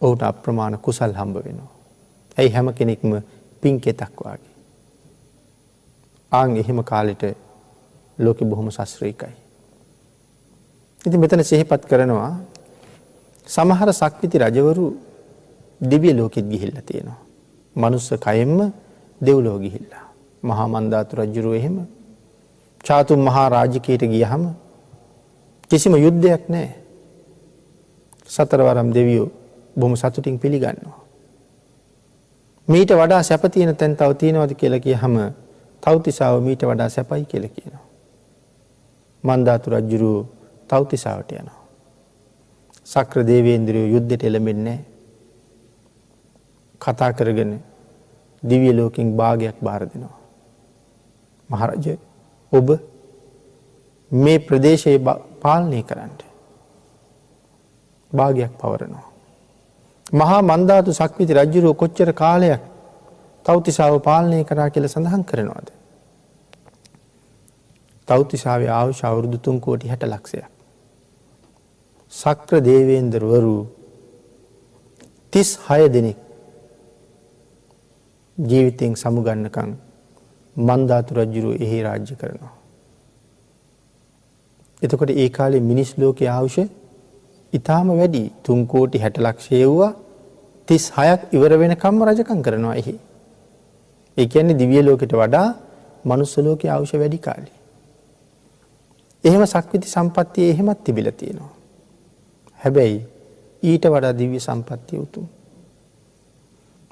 ඔහුට අප්‍රමාණ කුසල් හම්බ වෙනවා. ඒ හැම කෙනෙක්ම පින්කෙතක් වගේ. ආන් එහෙම කාලෙට ලෝකෙ බොහොම සස්ත්‍රීකයි. ඉතින් මෙතන සිහිපත් කරනවා සමහර සක්විති රජවරු දිව්‍ය ලෝකෙත් ගිහිල්ලා තියෙනවා. මනුස්ස කයෙන්ම දෙව්ලොව ගිහිල්ලා. මහා මන්දාතු රජුරෝ එහෙම චාතුම් මහා රාජකීයට ගියහම කිසිම යුද්ධයක් නැහැ. සතරවරම් දෙවියෝ බොහොම සතුටින් පිළිගන්නවා. මීට වඩා සැප තියෙන තැන් තව තියෙනවද කියලා කියහම තව්තිසාව මීට වඩා සැපයි කියලා කියනවා. මන්දාතු රජුරෝ තව්තිසාවට යනවා. සක්‍ර දේවේන්ද්‍රයෝ යුද්ධයට එළඹෙන්නේ කතා කරගෙන දිව්‍ය ලෝකෙන් භාගයක් බාර දෙනවා. මහරජ ඔබ මේ ප්‍රදේශයේ පාලනය කරන්න භාගයක් පවරනවා. මහා මන්දාතු සක්විති රජුරෝ කොච්චර කාලයක් තව්තිසාව පාලනය කරා කියලා සඳහන් කරනවද? තව්තිසාවේ ආයුෂ අවුරුදු 3,60,00,000ක්. සක්‍ර දේවේන්ද්‍රවරු 36 දෙනෙක් ජීවිතෙන් සමුගන්නකම් මන්දාතු රජුරෝ එහි රාජ්‍ය කරනවා. එතකොට ඒ කාලේ මිනිස් ලෝකයේ ආයුෂ ඊටාම වැඩි 3,60,00,000 වුණා 36ක් ඉවර වෙනකම්ම රජකම් කරනවා එහි. ඒ කියන්නේ දිව්‍ය ලෝකෙට වඩා මනුස්ස ලෝකයේ ආයුෂ වැඩි කාලේ. එහෙම සක්විති සම්පත්තිය එහෙමත් තිබිලා තියෙනවා. හැබැයි ඊට වඩා දිව්‍ය සම්පත්තිය උතුම්.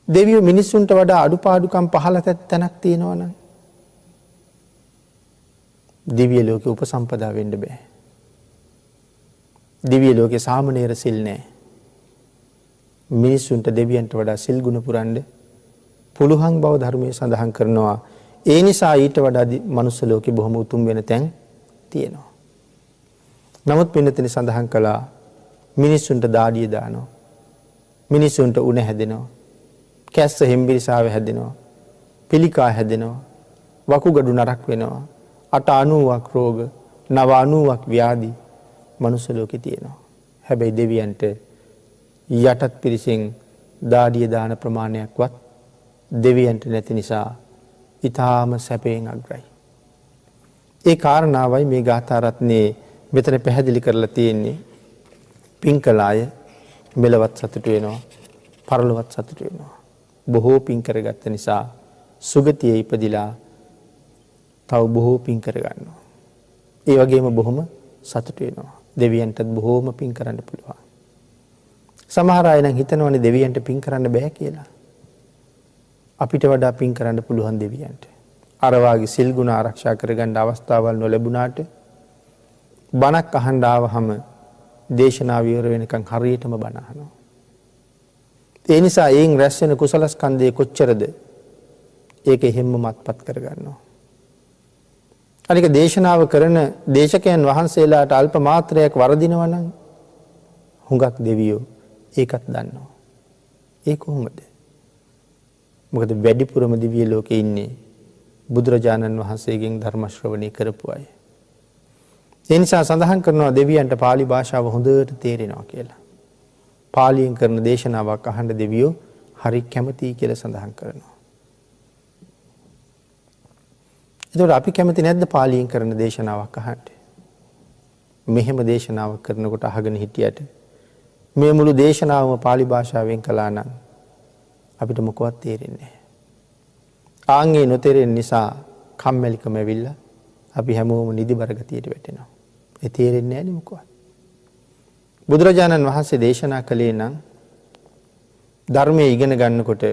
දෙවියෝ මිනිස්සුන්ට වඩා අඩුපාඩුකම් පහළ තැනක් තියෙනවා නම් දිව්‍ය ලෝකේ උපසම්පදා වෙන්න බෑ. දිව්‍ය ලෝකේ සාමණේර සිල් නැහැ. මිනිස්සුන්ට දෙවියන්ට වඩා සිල් ගුණ පුරන්න පුළුවන් බව ධර්මයේ සඳහන් කරනවා. ඒ නිසා ඊට වඩා මනුස්ස ලෝකේ බොහොම උතුම් වෙන තැන් තියෙනවා. නමුත් පින්නතේ සඳහන් කළා මිනිස්සුන්ට දාඩිය දානවා. මිනිස්සුන්ට උණ හැදෙනවා. කැස්ස හෙම්බිරිසාව හැදෙනවා. පිළිකා හැදෙනවා. වකුගඩු නරක් වෙනවා. 890ක් රෝග, 990ක් ව්‍යාධි මනුස්ස ලෝකේ තියෙනවා. හැබැයි දෙවියන්ට යටත් පිරිසෙන් දාඩිය දාන ප්‍රමාණයක්වත් දෙවියන්ට නැති නිසා ඊටාම සැපයෙන් අග්‍රයි. ඒ කාරණාවයි මේ ගාථා රත්නේ මෙතන පැහැදිලි කරලා තියෙන්නේ. පින් කළ අය මෙලවත් සතුට වෙනවා, පරලොවත් සතුට වෙනවා. බොහෝ පින් කරගත්ත නිසා සුගතියේ ඉපදිලා තව බොහෝ පින් කරගන්නවා. ඒ වගේම බොහොම සතුට වෙනවා. දෙවියන්ටත් බොහෝම පින් කරන්න පුළුවන්. සමහර අය නම් හිතනවනේ දෙවියන්ට පින් කරන්න බෑ කියලා. අපිට වඩා පින් කරන්න පුළුවන් දෙවියන්ට. අර වාගේ සිල් ගුණ ආරක්ෂා කරගන්න අවස්ථාවල් නොලැබුණාට බණක් අහන්න ආවහම දේශනාව ඉවර වෙනකන් හරියටම බණ අහනවා. ඒ නිසා ඒන් රැස් වෙන කුසල ස්කන්ධය කොච්චරද? ඒක හැමම මත්පත් කරගන්නවා. අනික දේශනාව කරන දේශකයන් වහන්සේලාට අල්ප මාත්‍රයක් වරදිනවා නම් හුඟක් දෙවියෝ ඒකත් දන්නවා. ඒ කොහොමද? මොකද වැඩිපුරම දිව්‍ය ලෝකේ ඉන්නේ බුදුරජාණන් වහන්සේගෙන් ධර්ම ශ්‍රවණය කරපු අය. ඒ නිසා සඳහන් කරනවා දෙවියන්ට pāli භාෂාව හොඳට තේරෙනවා කියලා. පාලියෙන් කරන දේශනාවක් අහන්න දෙවියෝ හරි කැමතියි කියලා සඳහන් කරනවා. ඒතකොට අපි කැමති නැද්ද පාලියෙන් කරන දේශනාවක් අහන්න? මෙහෙම දේශනාවක් කරනකොට අහගෙන හිටියට මේ මුළු දේශනාවම pāli භාෂාවෙන් කළා නම් අපිට මොකවත් තේරෙන්නේ නැහැ. ආන්ගේ නොතේරෙන නිසා කම්මැලිකම ඇවිල්ලා අපි හැමෝම නිදිබර ගතියට වැටෙනවා. ඒ තේරෙන්නේ නැහැ නේ මොකවත්. බුදුරජාණන් වහන්සේ දේශනා කළේ නම් ධර්මයේ ඉගෙන ගන්නකොට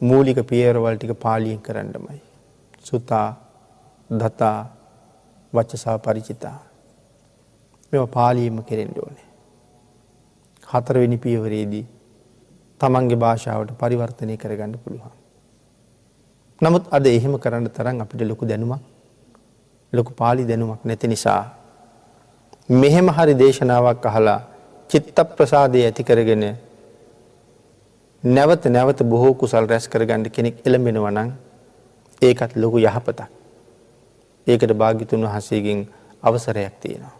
මූලික පියවරවල් ටික පාලියෙන් කරන්නමයි. සුතා, දතා, වචසා පරිචිතා. මේවා පාලියෙන්ම කෙරෙන්න ඕනේ. හතරවෙනි පියවරේදී තමන්ගේ භාෂාවට පරිවර්තනය කරගන්න පුළුවන්. නමුත් අද එහෙම කරන්න තරම් අපිට ලොකු දැනුමක්, ලොකු පාලි දැනුමක් නැති නිසා මෙහෙම හරි දේශනාවක් අහලා චිත්ත ප්‍රසාදය ඇති කරගෙන නැවත නැවත බොහෝ කුසල් රැස් කරගන්න කෙනෙක් එළඹෙනවා නම් ඒකත් ලොකු යහපතක්. ඒකට භාග්‍යතුන් වහන්සේගෙන් අවසරයක් තියෙනවා.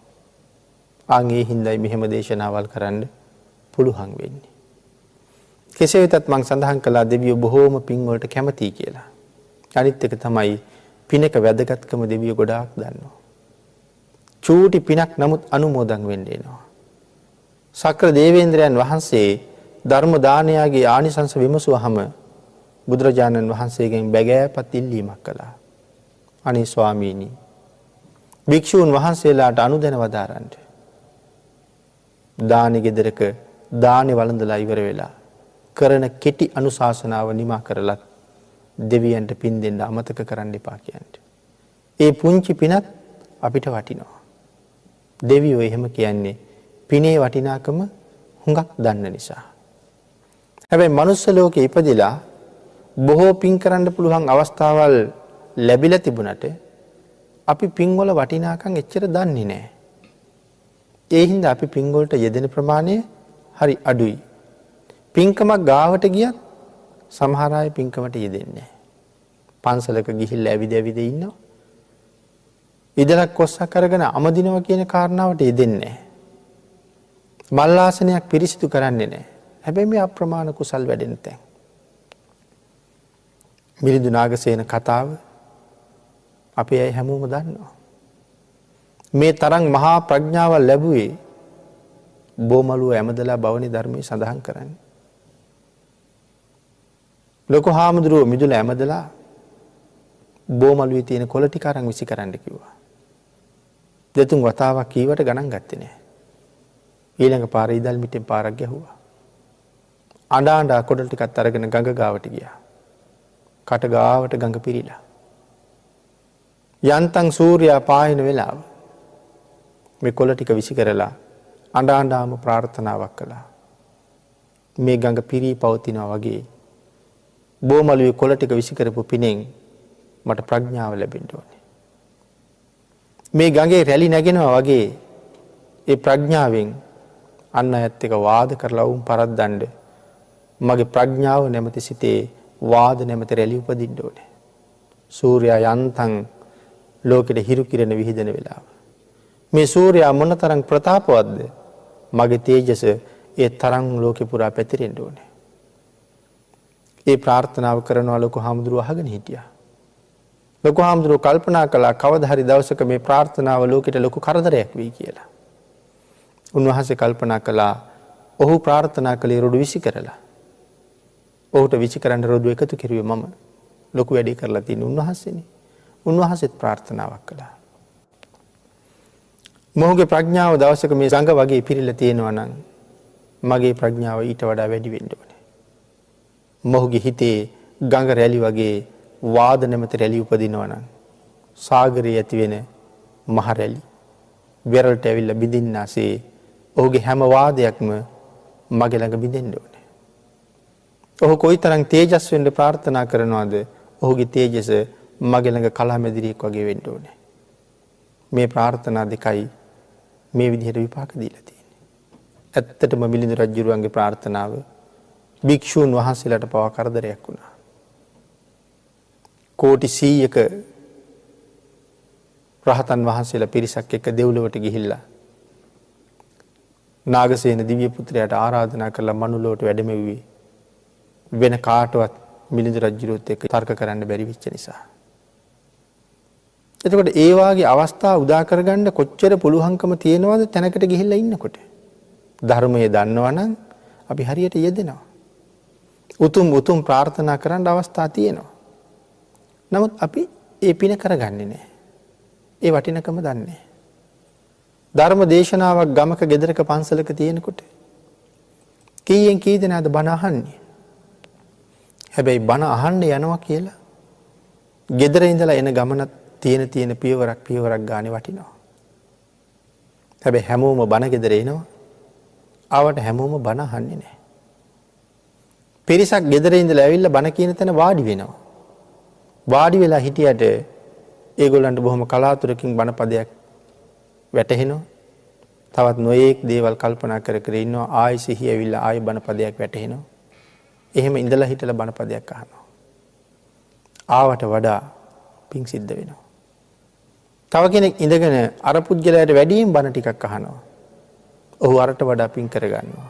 ආන්ගේ හිඳයි මෙහෙම දේශනාවල් කරන්න පුළුවන් වෙන්නේ. කෙසේ වෙතත් මම සඳහන් කළා දෙවියෝ බොහෝම පින් වලට කැමතියි කියලා. අනිත් එක තමයි පිනක වැදගත්කම දෙවියෝ ගොඩාක් දන්නවා. චූටි පිනක් නමුත් අනුමෝදන් වෙන්න එනවා. සක්‍ර දේවේන්ද්‍රයන් වහන්සේ ධර්ම දානයාගේ ආනිසංස විමසුවහම බුදුරජාණන් වහන්සේගෙන් බැගෑපත් ඉල්ලීමක් කළා. අනේ ස්වාමීනි, භික්ෂූන් වහන්සේලාට අනුදැන වදාරන්න. දානෙ ගෙදරක දානෙ වළඳලා ඉවර වෙලා කරන කෙටි අනුශාසනාව නිමා කරලත් දෙවියන්ට පින් දෙන්න අමතක කරන්න එපා කියන්නේ. ඒ පුංචි පිනත් අපිට වටිනවා. දෙවියෝ එහෙම කියන්නේ පිනේ වටිනාකම හුඟක් දන්න නිසා. හැබැයි මනුස්ස ලෝකේ ඉපදිලා බොහෝ පින් කරන්න පුළුවන් අවස්ථාවල් ලැබිලා තිබුණට අපි පින් වල වටිනාකම් එච්චර දන්නේ නැහැ. ඒ හින්දා අපි පින් වලට යෙදෙන ප්‍රමාණය හරි අඩුයි. පින්කමක් ගාවට ගියත් සමහර අය පින්කමට යෙදෙන්නේ නැහැ. පන්සලක ගිහිල්ලා ඇවිද ඇවිද ඉන්නවා. ඉදලක් කොස්සක් අරගෙන අමදිනවා කියන කාරණාවට යෙදෙන්නේ නැහැ. මල් ආසනයක් පිරිසිදු කරන්නේ නැහැ. හැබැයි මේ අප්‍රමාණ කුසල් වැඩෙන තැන්. මිලිඳු නාගසේන කතාව අපේ අය හැමෝම දන්නවා. මේ තරම් මහා ප්‍රඥාවල් ලැබුවේ බොමලුව ඇමදලා බවනි ධර්මයේ සඳහන් කරන්නේ. ලොකු හාමුදුරුවෝ මිදුල ඇමදලා බෝමළුවේ තියෙන කොළ ටික අරන් විසි කරන්න කිව්වා. දෙතුන් වතාවක් කීවට ගණන් ගත්තේ නැහැ. ඊළඟ පාරේ ඉදල් මිටෙන් පාරක් ගැහුවා. අඬ කොඩල් ටිකත් අරගෙන ගඟ ගාවට ගියා. කට ගාවට ගඟ පිරීලා. යන්තම් සූර්යයා පායන වෙලාව මේ කොළ ටික විසි කරලා අඬාම ප්‍රාර්ථනාවක් කළා. මේ ගඟ පිරී පවතිනවා වගේ බෝමළුවේ කොළ ටික විසි කරපු පිනෙන් මට ප්‍රඥාව ලැබෙන්න ඕනේ. මේ ගඟේ රැලි නැගෙනවා වගේ ඒ ප්‍රඥාවෙන් අන්න ඇත්ත එක වාද කරලා වුන් පරද්දන්න මගේ ප්‍රඥාව නැමැති සිතේ වාද නැමැති රැලි උපදින්න ඕනේ. සූර්යයා යන්තම් ලෝකෙට හිරු කිරණ විහිදෙන වෙලාව. මේ සූර්යයා මොනතරම් ප්‍රතාපවත්ද? මගේ තේජස ඒ තරම් ලෝකෙ පුරා පැතිරෙන්න ඕනේ. ඒ ප්‍රාර්ථනාව කරනවා ලොකු හාමුදුරුවෝ අහගෙන හිටියා. ලොකු හාමුදුරුවෝ කල්පනා කළා කවදා හරි දවසක මේ ප්‍රාර්ථනාව ලෝකෙට ලොකු කරදරයක් වෙයි කියලා. උන්වහන්සේ කල්පනා කළා ඔහු ප්‍රාර්ථනා කළේ රොඩු විසි කරලා. ඔහුට විසි කරන්න රොඩු එකතු කෙරුවේ මම. ලොකු වැඩේ කරලා තියෙන උන්වහන්සේනේ. උන්වහන්සේත් ප්‍රාර්ථනාවක් කළා. මොහුගේ ප්‍රඥාව දවසක මේ සංඝ වගේ පිරීලා තියෙනවා නම් මගේ ප්‍රඥාව ඊට වඩා වැඩි වෙන්න ඕනේ. මොහුගේ හිතේ ගඟ රැලි වගේ වාද නැමැති රැලි උපදිනවා නම් සාගරයේ ඇති වෙන මහ රැලි වෙරළට ඇවිල්ලා බිඳින්නාසේ ඔහුගේ හැම වාදයක්ම මගේ ළඟ බිඳෙන්න ඕනේ. ඔහු කොයිතරම් තේජස් වෙන්න ප්‍රාර්ථනා කරනවද ඔහුගේ තේජස මගේ ළඟ කලාමැදිරියක් වගේ වෙන්න ඕනේ. මේ ප්‍රාර්ථනා දෙකයි මේ විදිහට විපාක දීලා තියෙන්නේ. ඇත්තටම මිලිඳු රජුරුවන්ගේ ප්‍රාර්ථනාව භික්ෂූන් වහන්සේලාට පවා කරදරයක් වුණා. කෝටි 100ක රහතන් වහන්සේලා පිරිසක් එක්ක දෙව්ලොවට ගිහිල්ලා නාගසේන දිව්‍ය පුත්‍රයාට ආරාධනා කරලා මනුලොවට වැඩමෙව්වේ වෙන කාටවත් මිලිඳු රජුරුවත් එක්ක තර්ක කරන්න බැරි වෙච්ච නිසා. එතකොට ඒ වාගේ අවස්ථා උදා කරගන්න කොච්චර පුළුවන්කම තියෙනවද තැනකට ගිහිල්ලා ඉන්නකොට. ධර්මයේ දන්නවනම් අපි හරියට යෙදෙනවා. උතුම් ප්‍රාර්ථනා කරන්න අවස්ථා තියෙනවා. නමුත් අපි ඒ පින කරගන්නේ නැහැ. ඒ වටිනකම දන්නේ නැහැ. ධර්ම දේශනාවක් ගමක ගෙදරක පන්සලක තියෙනකොට කීයෙන් කී දෙනාද බණ අහන්නේ? හැබැයි බණ අහන්න යනවා කියලා ගෙදර ඉඳලා එන ගමනත් තියෙන පියවරක් ගානේ වටිනවා. හැබැයි හැමෝම බණ ගෙදර එනවා. ආවට හැමෝම බණ අහන්නේ නැහැ. පිරිසක් ගෙදර ඉඳලා ඇවිල්ලා බණ කියන තැන වාඩි වෙනවා. වාඩි වෙලා හිටියට ඒගොල්ලන්ට බොහොම කලාතුරකින් බණ පදයක් වැටහෙනවා. තවත් නොයේක් දේවල් කල්පනා කර කර ඉන්නවා. ආයෙ සිහි ඇවිල්ලා ආයෙ බණ පදයක් වැටහෙනවා. එහෙම ඉඳලා හිටලා බණ පදයක් අහනවා. ආවට වඩා පිං සිද්ධ වෙනවා. තව කෙනෙක් ඉඳගෙන අර පුද්ගලයාට වැඩියෙන් බණ ටිකක් අහනවා. ඔහු අරට වඩා පිං කරගන්නවා.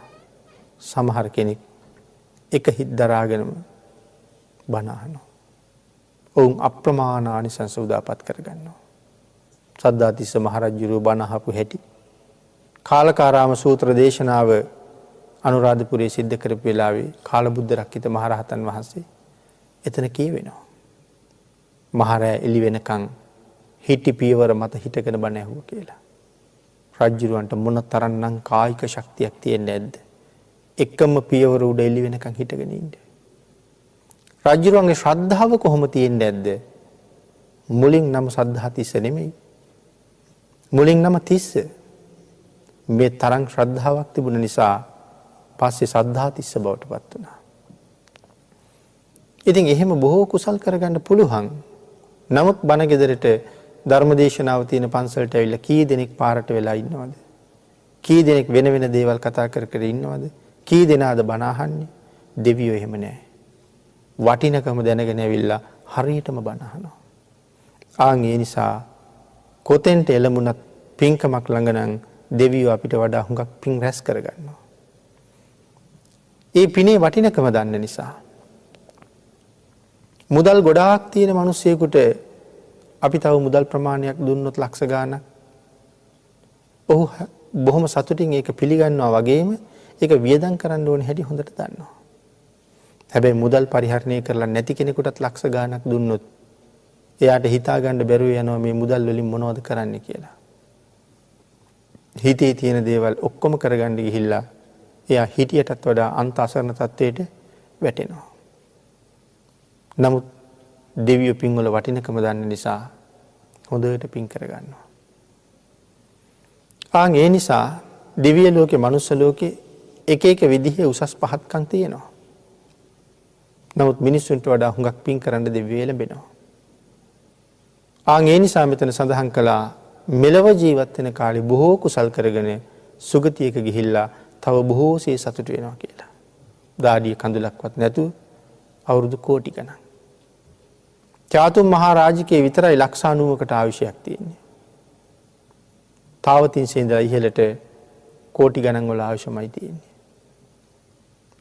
සමහර කෙනෙක් එක හිත් දරාගෙනම බණ අහනවා. ඔවුන් අප්‍රමාණ ආනිසංස උදාපත් කරගන්නවා. සද්ධාතිස්ස මහරජුරුව බණ අහපු හැටි කාලකාරාම සූත්‍ර දේශනාව අනුරාධපුරයේ සිද්ධ කරපු වෙලාවේ කාලබුද්ධ රක්කිත මහරහතන් වහන්සේ එතන කියවෙනවා. මහරෑ එළි වෙනකන් හිටි පියවර මත හිටගෙන බණ ඇහුවා කියලා. රජුරවන්ට මොන තරම්නම් කායික ශක්තියක් තියෙන්නේ නැද්ද? එකම පියවර උඩ එළි වෙනකන් හිටගෙන ඉන්නේ. රජුරවන්ගේ ශ්‍රද්ධාව කොහොම තියෙන්නේ නැද්ද? මුලින් නම සද්ධාතිස්ස නෙමෙයි. මුලින් නම තිස්ස. මේ තරම් ශ්‍රද්ධාවක් තිබුණ නිසා පස්සේ සද්ධාතිස්ස බවට පත් වුණා. ඉතින් එහෙම බොහෝ කුසල් කරගන්න පුළුවන්. නමුත් බණ ගෙදරට ධර්මදේශනාව තියෙන පන්සලට ඇවිල්ලා කී දෙනෙක් පාරට වෙලා ඉන්නවද? කී දෙනෙක් වෙන වෙන දේවල් කතා කර කර ඉන්නවද? කී දෙනාද බණ අහන්නේ? දෙවියෝ එහෙම නැහැ. වටිනකම දැනගෙන ඇවිල්ලා හරියටම බණ අහනවා. ආන් ඒ නිසා කොතෙන්ට එළඹුණත් පින්කමක් ළඟ නම් දෙවියෝ අපිට වඩා හුඟක් පින් රැස් කරගන්නවා. ඒ පිනේ වටිනකම දන්න නිසා. මුදල් ගොඩාක් තියෙන මිනිස්සෙකුට අපි තව මුදල් ප්‍රමාණයක් දුන්නොත් ලක්ෂ ගාණක් ඔහු බොහොම සතුටින් ඒක පිළිගන්නවා වගේම ඒක වියදම් කරන්න ඕනේ හැටි හොඳට දන්නවා. හැබැයි මුදල් පරිහරණය කරලා නැති කෙනෙකුටත් ලක්ෂ ගාණක් දුන්නොත් එයාට හිතාගන්න බැරුව යනවා මේ මුදල් වලින් මොනවද කරන්න කියලා. හිතේ තියෙන දේවල් ඔක්කොම කරගන්න ගිහිල්ලා එයා හිටියටත් වඩා අන්ත අසරණ තත්ත්වයට වැටෙනවා. නමුත් දෙවියෝ පින්වල වටිනකම දන්න නිසා හොඳට පින් කරගන්නවා. ඒ නිසා දිව්‍ය ලෝකේ මනුස්ස ලෝකේ එක එක විදිහේ උසස් පහත්කම් තියෙනවා. නමුත් මිනිස්සුන්ට වඩා හුඟක් පින් කරන්න දෙවියෝ ලැබෙනවා. ඒ නිසා මෙතන සඳහන් කළා මෙලව ජීවත් වෙන කාලේ බොහෝ කුසල් කරගෙන සුගතියක ගිහිල්ලා තව බොහෝසේ සතුට වෙනවා කියලා. දාඩිය කඳුලක්වත් නැතුව අවුරුදු කෝටි ගණන්. චාතුම් මහා රාජිකේ විතරයි ලක්ෂ 90කට ආයුෂයක් තියෙන්නේ. තාවතින්සේ ඉඳලා ඉහළට කෝටි ගණන් වල ආයුෂමයි තියෙන්නේ.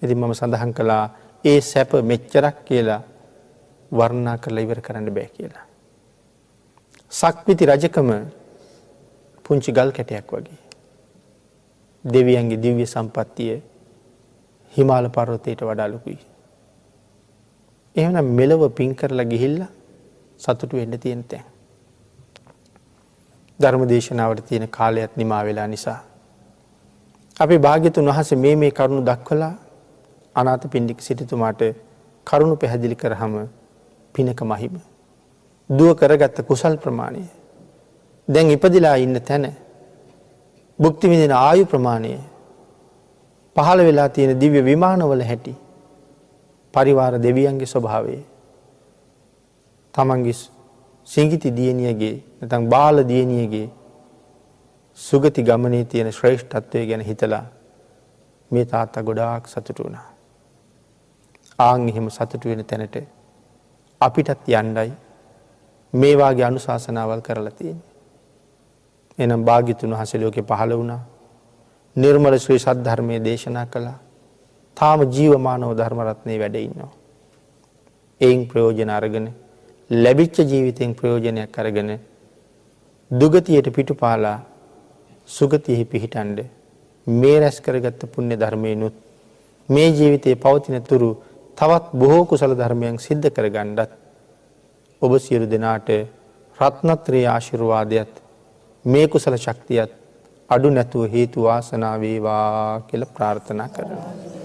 ඉතින් මම සඳහන් කළා ඒ සැප මෙච්චරක් කියලා වර්ණනා කරලා ඉවර කරන්න බෑ කියලා. සක්විති රජකම පුංචි ගල් කැටයක් වගේ. දෙවියන්ගේ දිව්‍ය සම්පත්තිය හිමාල පර්වතයට වඩා ලොකුයි. එහෙනම් මෙලව පින් කරලා ගිහිල්ලා සතුටු වෙන්න තියෙන තැන්. ධර්ම දේශනාවට තියෙන කාලයත් නිමා වෙලා නිසා අපි භාග්‍යතුන් වහන්සේ මේ කරුණු දක්වලා අනාථපිණ්ඩික සිටුතුමාට කරුණු පැහැදිලි කරාම පිනක මහිම දුව කරගත්ත කුසල් ප්‍රමාණය දැන් ඉපදිලා ඉන්න තැන භුක්ති විඳින ආයු ප්‍රමාණය පහළ වෙලා තියෙන දිව්‍ය විමානවල හැටි පරිවාර දෙවියන්ගේ ස්වභාවය තමන්ගේ සිඟිති දියණියගේ නැත්නම් බාල දියණියගේ සුගති ගමනේ තියෙන ශ්‍රේෂ්ඨත්වය ගැන හිතලා මේ තාත්තා ගොඩාක් සතුටු වුණා. එහෙම සතුටු වෙන තැනට අපිටත් යන්නයි මේ වාගේ අනුශාසනාවල් කරලා තියෙන්නේ. එනම් භාග්‍යතුන් වහන්සේ ලෝකේ පහළ වුණා. නිර්මල ශ්‍රී සද්ධර්මයේ දේශනා කළා. තාම ජීවමානව ධර්ම රත්නේ වැඩ ඉන්නවා. ඒන් ප්‍රයෝජන අරගෙන ලැබිච්ච ජීවිතෙන් ප්‍රයෝජනයක් අරගෙන දුගතියට පිටුපාලා සුගතියෙහි පිහිටන්ඩ මේ රැස් කරගත්ත පුණ්‍ය ධර්මයනුත් මේ ජීවිතයේ පවතින තුරු තවත් බොහෝ කුසල ධර්මයන් සිද්ධ කරගන්නත් ඔබ සියලු දෙනාට රත්නත්‍රයේ ආශිර්වාදයත් මේ කුසල ශක්තියත් අඩු නැතුව හේතු වාසනා වේවා කියලා ප්‍රාර්ථනා කරනවා.